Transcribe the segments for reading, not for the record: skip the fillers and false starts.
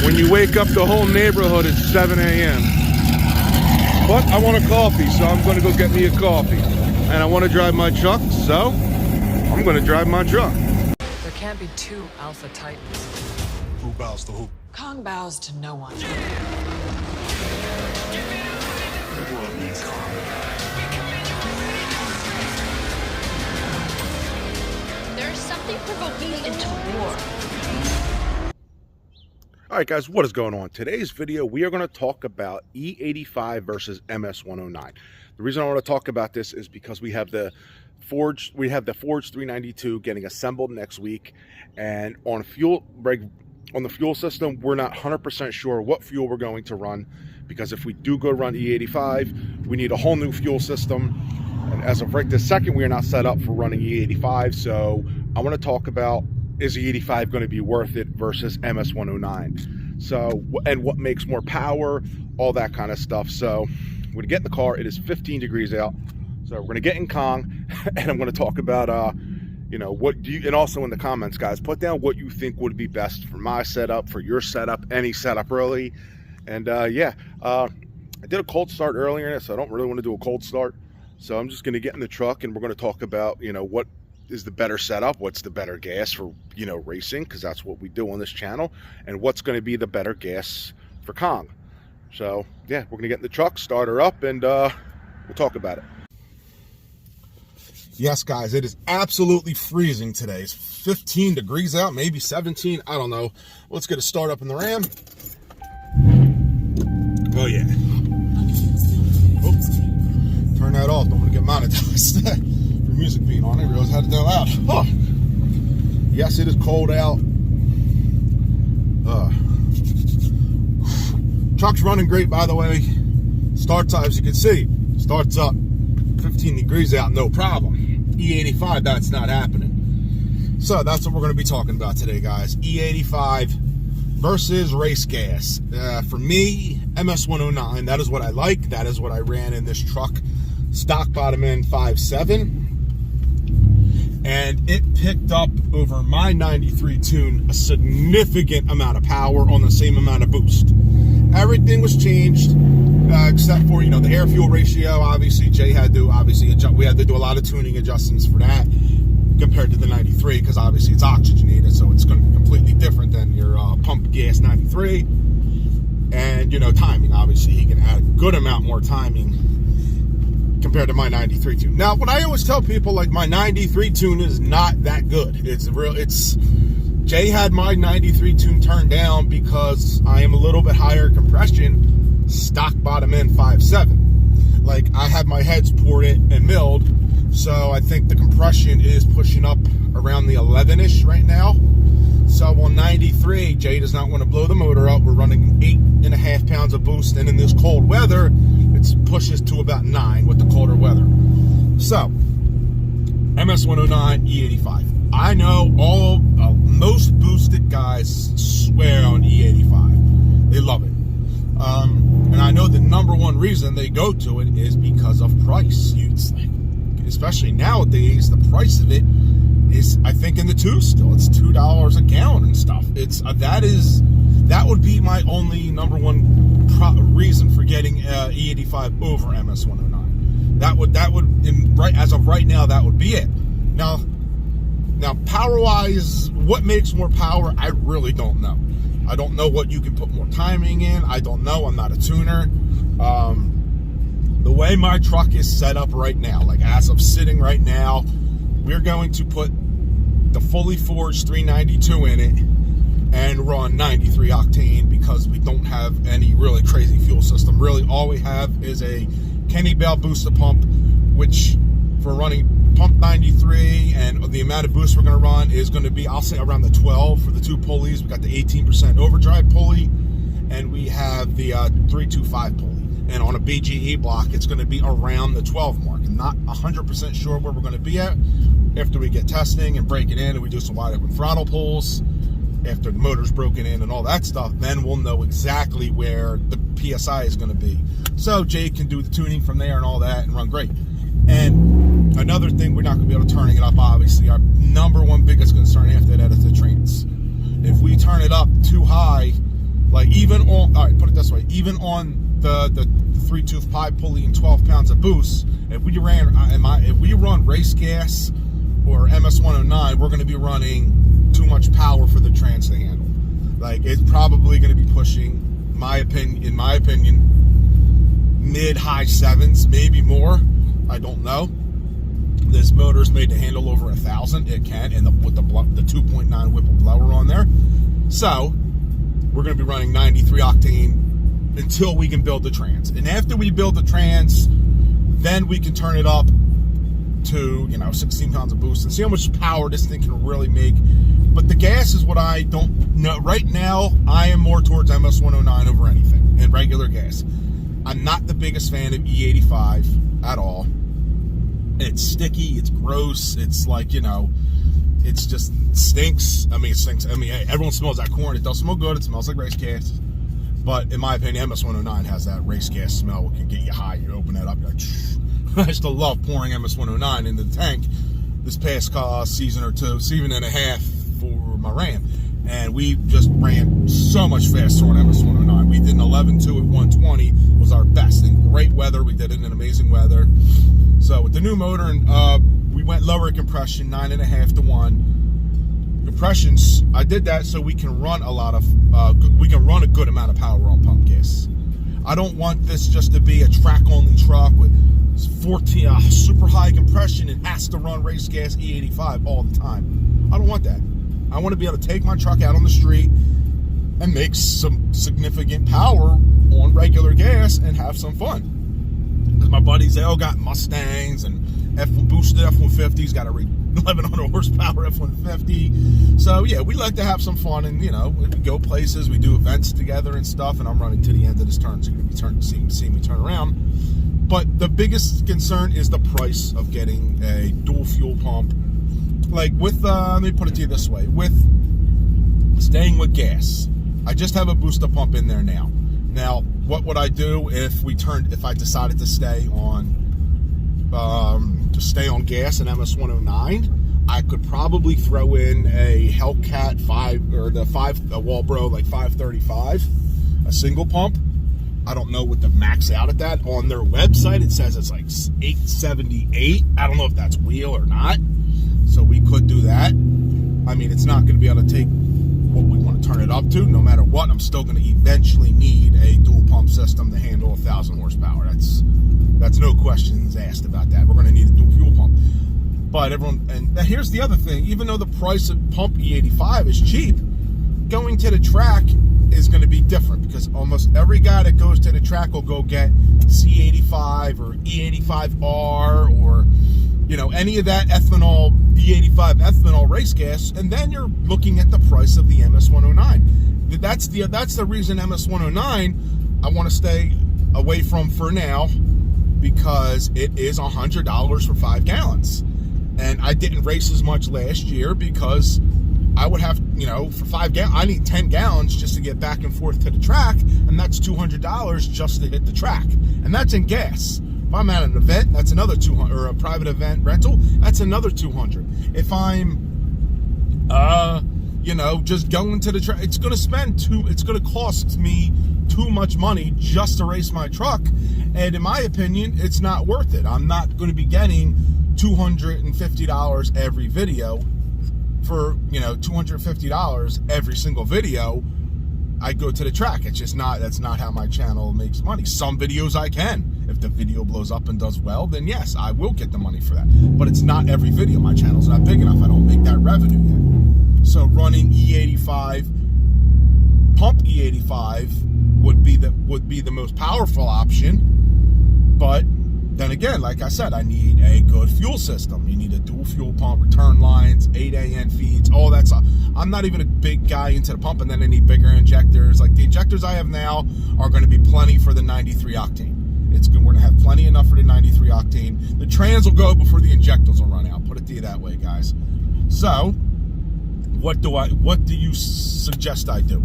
when you wake up the whole neighborhood at 7 a.m. But I want a coffee, so I'm going to go get me a coffee. And I want to drive my truck, so I'm going to drive my truck. There can't be two Alpha Titans. Who bows to who? Kong bows to no one. The world needs Kong. There's something provoking me into war. Alright guys, what is going on? Today's video, we are going to talk about E85 versus MS109. The reason I want to talk about this is because we have the Forge 392 getting assembled next week, and on the fuel system, we're not 100% sure what fuel we're going to run, because if we do go run E85, we need a whole new fuel system. And as of right this second, we are not set up for running E85, so I want to talk about, is E85 going to be worth it versus MS109? So, and what makes more power, all that kind of stuff. So we're going to get in the car. It is 15 degrees out. So we're going to get in Kong, and I'm going to talk about, you know, what do you, and also in the comments, guys, put down what you think would be best for my setup, for your setup, any setup really. And yeah, I did a cold start earlier, so I don't really want to do a cold start. So I'm just going to get in the truck, and we're going to talk about, you know, what is the better setup, what's the better gas for, you know, racing, because that's what we do on this channel, and what's going to be the better gas for Kong. So yeah, we're going to get in the truck, start her up, and we'll talk about it. Yes, guys, it is absolutely freezing today. It's 15 degrees out, maybe 17, I don't know. Let's get a start up in the Ram. Oh yeah. Oh. Turn that off, don't want to get monetized. For music being on, I realized I had to do loud. Huh. Yes, it is cold out. Truck's running great, by the way. Starts up, as you can see, starts up 15 degrees out, no problem. E85, that's not happening. So that's what we're going to be talking about today, guys. E85 versus race gas. For me, MS109, that is what I like. That is what I ran in this truck. Stock bottom end 5.7. And it picked up over my 93 tune a significant amount of power on the same amount of boost. Everything was changed, except for, you know, the air fuel ratio. Obviously, Jay had to adjust. We had to do a lot of tuning adjustments for that compared to the 93, because obviously it's oxygenated, so it's going to be completely different than your pump gas 93. And, you know, timing, obviously he can add a good amount more timing compared to my 93 tune. Now, what I always tell people, like, my 93 tune is not that good. Jay had my 93 tune turned down because I am a little bit higher compression, stock bottom end 5.7. Like, I have my heads ported and milled, so I think the compression is pushing up around the 11-ish right now. So on 93, Jay does not want to blow the motor up. We're running 8.5 pounds of boost, and in this cold weather, it pushes to about 9 with the colder weather. So, MS109, E85. I know most boosted guys swear on E85. They love it. And I know the /1 reason they go to it is because of price. Especially nowadays, the price of it is, I think, in the twos still. It's $2 a gallon and stuff. That would be my only /1 reason for getting E85 over MS109. That would as of right now, that would be it. Now power-wise, what makes more power? I really don't know. I don't know what you can put more timing in. I don't know. I'm not a tuner. The way my truck is set up right now, like as of sitting right now, we're going to put the fully forged 392 in it and run 93 octane, because we don't have any really crazy fuel system. Really, all we have is a Kenny Bell booster pump, which for running pump 93, and the amount of boost we're going to run is going to be, I'll say, around the 12 for the two pulleys. We got the 18% overdrive pulley, and we have the 325 pulley. And on a BGE block, it's going to be around the 12 mark. I'm not 100% sure where we're going to be at after we get testing and break it in, and we do some wide open throttle pulls. After the motor's broken in and all that stuff, then we'll know exactly where the PSI is going to be. So Jay can do the tuning from there and all that and run great. And another thing, we're not going to be able to turn it up, obviously. Our /1 biggest concern after that is the trans. If we turn it up too high, like even on, all right, put it this way, even on the 3-tooth pipe pulley and 12 pounds of boost, if we run race gas or MS109, we're going to be running too much power for the trans to handle. Like, it's probably going to be pushing, in my opinion, mid-high 7s, maybe more. I don't know. This motor's made to handle over 1,000. It can, and with the 2.9 Whipple blower on there. So we're going to be running 93 octane until we can build the trans. And after we build the trans, then we can turn it up to, 16 pounds of boost and see how much power this thing can really make. But the gas is what I don't know. Right now, I am more towards MS109 over anything and regular gas. I'm not the biggest fan of E85 at all. It's sticky, it's gross, it's like, it's just stinks. I mean, it stinks. I mean, hey, everyone smells that corn. It does smell good. It smells like race gas. But in my opinion, MS109 has that race gas smell. It can get you high. You open that up, you're like, shh. I still love pouring MS109 into the tank this past season and a half for my Ram. And we just ran so much faster on MS109. We did an 11.2 at 120, was our best. In great weather, we did it in amazing weather. So with the new motor, we went lower compression, 9.5 to 1. Compressions, I did that so we can run a good amount of power on pump gas. I don't want this just to be a track-only truck with 14 super high compression and has to run race gas E85 all the time. I don't want that. I want to be able to take my truck out on the street and make some significant power on regular gas and have some fun. Because my buddies, they all got Mustangs and boosted F-150s, got a 1100 horsepower F-150. So yeah, we like to have some fun, and we go places, we do events together and stuff. And I'm running to the end of this turn, so you're gonna be seeing me turn around. But the biggest concern is the price of getting a dual fuel pump. Like with, let me put it to you this way, with staying with gas, I just have a booster pump in there now. Now, what would I do if I decided to stay on gas and MS109? I could probably throw in a Hellcat 5 or the Walbro like 535, a single pump. I don't know what the max out at that. On their website, it says it's like 878. I don't know if that's wheel or not. So we could do that. I mean, it's not going to be able to take what we want to turn it up to. No matter what, I'm still going to eventually need a dual pump system to handle 1,000 horsepower. That's no questions asked about that. We're going to need a dual fuel pump. But and here's the other thing. Even though the price of pump E85 is cheap, going to the track is going to be different, because almost every guy that goes to the track will go get C85 or E85R or any of that ethanol, E85 ethanol race gas, and then you're looking at the price of the MS109. That's the reason MS109 I want to stay away from for now, because it is $100 for 5 gallons. And I didn't race as much last year because I would have, for 5 gallons, I need 10 gallons just to get back and forth to the track, and that's $200 just to hit the track. And that's in gas. If I'm at an event, that's another $200, or a private event rental, that's another $200. If I'm, just going to the track, it's going to cost me too much money just to race my truck. And in my opinion, it's not worth it. I'm not going to be getting $250 every video for, $250 every single video. I go to the track. It's just that's not how my channel makes money. Some videos I can. If the video blows up and does well, then yes, I will get the money for that. But it's not every video. My channel's not big enough. I don't make that revenue yet. So running E85, pump E85 would be the most powerful option. But then again, like I said, I need a good fuel system. You need a dual fuel pump, return lines, 8AN feeds, all that stuff. I'm not even a big guy into the pump, and then I need bigger injectors. Like the injectors I have now are going to be plenty for the 93 octane. It's good. We're going to have plenty enough for the 93 octane. The trans will go before the injectors will run out. Put it to you that way, guys. So, what do you suggest I do?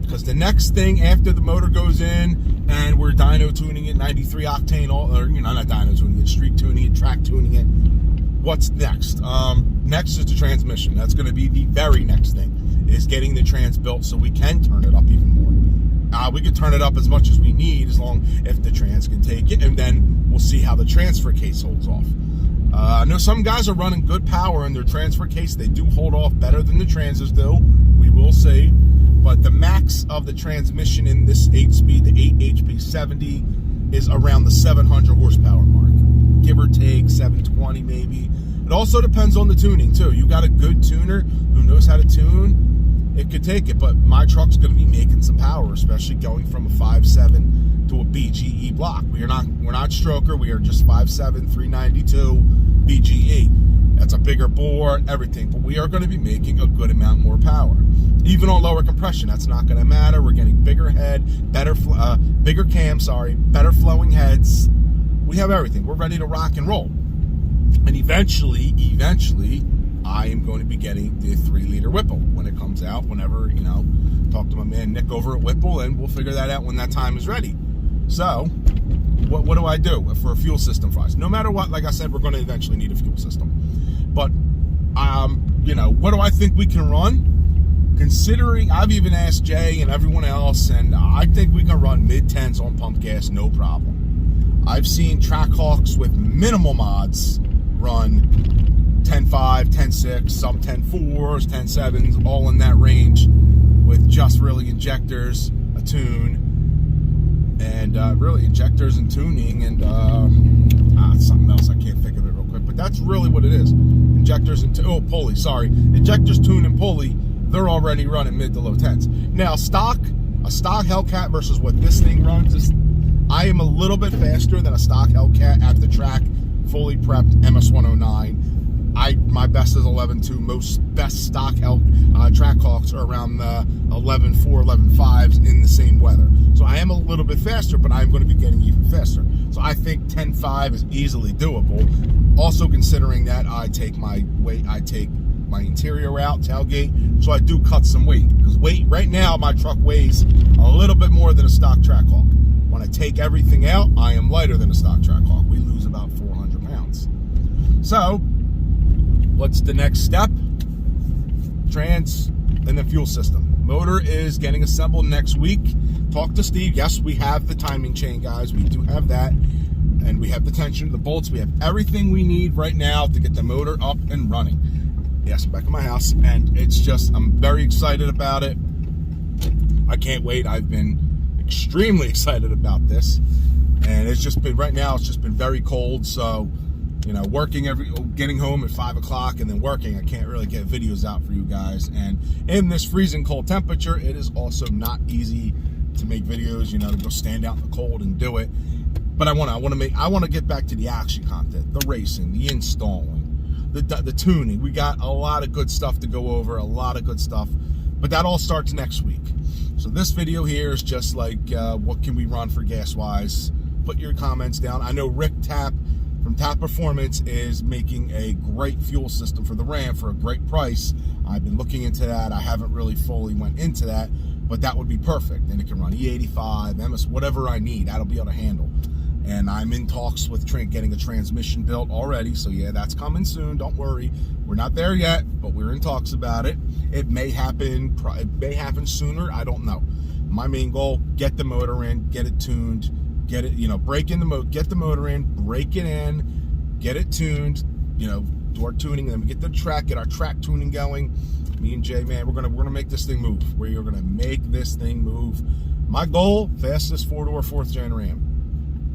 Because the next thing after the motor goes in and we're dyno tuning it, 93 octane, not dyno tuning it, street tuning it, track tuning it. What's next? Next is the transmission. That's going to be the very next thing, is getting the trans built so we can turn it up even more. We could turn it up as much as we need, as long if the trans can take it, and then we'll see how the transfer case holds off. I know some guys are running good power in their transfer case. They do hold off better than the transers do. We will see. But the max of the transmission in this 8-speed, the 8HP70, is around the 700 horsepower mark. Give or take 720 maybe. It also depends on the tuning too. You got a good tuner who knows how to tune, it could take it. But my truck's going to be making some power, especially going from a 5.7 to a BGE block. We're not stroker. We are just 5.7 392 BGE. That's a bigger bore, everything. But we are going to be making a good amount more power. Even on lower compression, that's not going to matter. We're getting bigger head, bigger cam, better flowing heads. We have everything. We're ready to rock and roll. And eventually, I am going to be getting the 3-liter Whipple when it comes out. Whenever, talk to my man Nick over at Whipple, and we'll figure that out when that time is ready. So, what do I do for a fuel system for us? No matter what, like I said, we're going to eventually need a fuel system. But, what do I think we can run? Considering, I've even asked Jay and everyone else, and I think we can run mid-10s on pump gas, no problem. I've seen Trackhawks with minimal mods run 10.5, 10.6, some 10.4s, 10.7s, all in that range with just really injectors, a tune, and really injectors and tuning, and something else, I can't think of it real quick, but that's really what it is. Injectors and, pulley, injectors, tune, and pulley. They're already running mid to low 10s. Now, a stock Hellcat versus what this thing runs, I am a little bit faster than a stock Hellcat at the track, fully prepped MS109. My best is 11.2. Most best stock Trackhawks are around the 11.4, 11.5s in the same weather. So I am a little bit faster, but I'm going to be getting even faster. So I think 10.5 is easily doable. Also considering that I take my interior out, tailgate, so I do cut some weight. Because right now, my truck weighs a little bit more than a stock Trackhawk. When I take everything out, I am lighter than a stock Trackhawk. We lose about 400 pounds. So, what's the next step? Trans and the fuel system. Motor is getting assembled next week. Talk to Steve. Yes, we have the timing chain, guys. We do have that. And we have the tension, the bolts. We have everything we need right now to get the motor up and running. Yes, I'm back in my house, and it's just, I'm very excited about it. I can't wait. I've been extremely excited about this, and it's just been, right now, it's just been very cold, so, getting home at 5 o'clock and then working, I can't really get videos out for you guys, and in this freezing cold temperature, it is also not easy to make videos, to go stand out in the cold and do it, but I want to get back to the action content, the racing, the installing, the tuning. We got a lot of good stuff to go over, a lot of good stuff, but that all starts next week. So this video here is just like, what can we run for gas-wise? Put your comments down. I know Rick Tapp from Tap Performance is making a great fuel system for the Ram for a great price. I've been looking into that. I haven't really fully went into that, but that would be perfect. And it can run E85, MS, whatever I need. That'll be able to handle. And I'm in talks with getting a transmission built already, so yeah, that's coming soon. Don't worry, we're not there yet, but we're in talks about it. It may happen sooner. I don't know. My main goal: get the motor in, get it tuned, get it, break in the motor, get the motor in, break it in, get it tuned, do our tuning, and then we get the track, get our track tuning going. Me and Jay, man, we're gonna make this thing move. We're gonna make this thing move. My goal: fastest 4-door 4th gen Ram.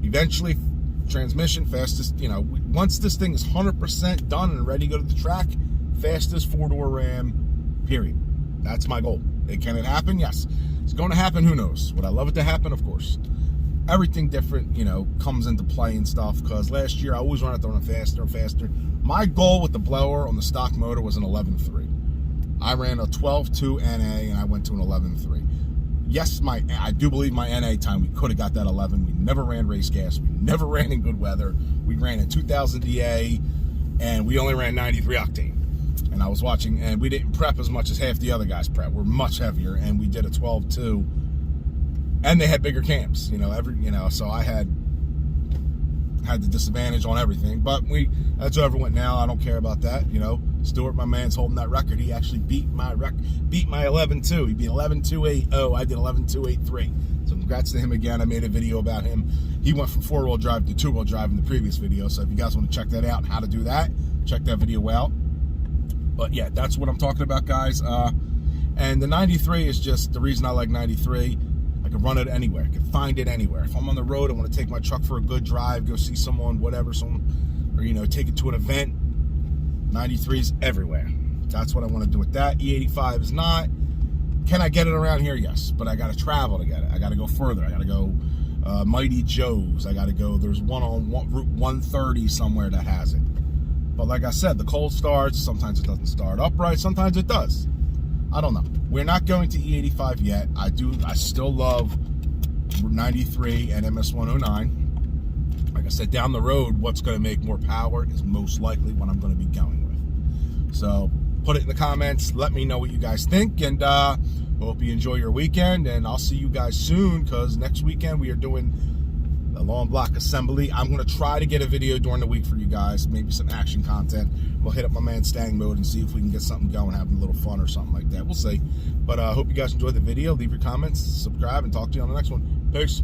Eventually, transmission, fastest, once this thing is 100% done and ready to go to the track, fastest 4-door Ram, period. That's my goal. Can it happen? Yes. It's going to happen. Who knows? Would I love it to happen? Of course. Everything different, comes into play and stuff, because last year I always wanted to run faster and faster. My goal with the blower on the stock motor was an 11.3. I ran a 12.2 NA and I went to an 11.3. Yes, I do believe my NA time, we could have got that 11. We never ran race gas. We never ran in good weather. We ran in 2000 DA, and we only ran 93 octane. And I was watching, and we didn't prep as much as half the other guys prep. We're much heavier, and we did a 12.2, and they had bigger cams. So I had the disadvantage on everything. But that's over with now. I don't care about that. Stuart, my man's holding that record. He actually beat my 11.2. He beat 11.280. I did 11.283. So congrats to him again. I made a video about him. He went from 4-wheel drive to 2-wheel drive in the previous video. So if you guys want to check that out and how to do that, check that video out. But yeah, that's what I'm talking about, guys. And the 93 is just the reason I like 93. I can run it anywhere. I can find it anywhere. If I'm on the road, I want to take my truck for a good drive, go see someone, whatever, or you know, take it to an event. 93 is everywhere. That's what I want to do with that. E85 is not. Can I get it around here? Yes, but I got to travel to get it. I got to go further. I got to go Mighty Joe's. I got to go. There's one on Route 130 somewhere that has it. But like I said, the cold starts. Sometimes it doesn't start upright. Sometimes it does. I don't know. We're not going to E85 yet. I still love 93 and MS109. Like I said, down the road, what's going to make more power is most likely what I'm going to be going with. So put it in the comments. Let me know what you guys think. And hope you enjoy your weekend. And I'll see you guys soon, because next weekend we are doing a long block assembly. I'm going to try to get a video during the week for you guys. Maybe some action content. We'll hit up my man Stang Mode and see if we can get something going, having a little fun or something like that. We'll see. But I hope you guys enjoyed the video. Leave your comments, subscribe, and talk to you on the next one. Peace.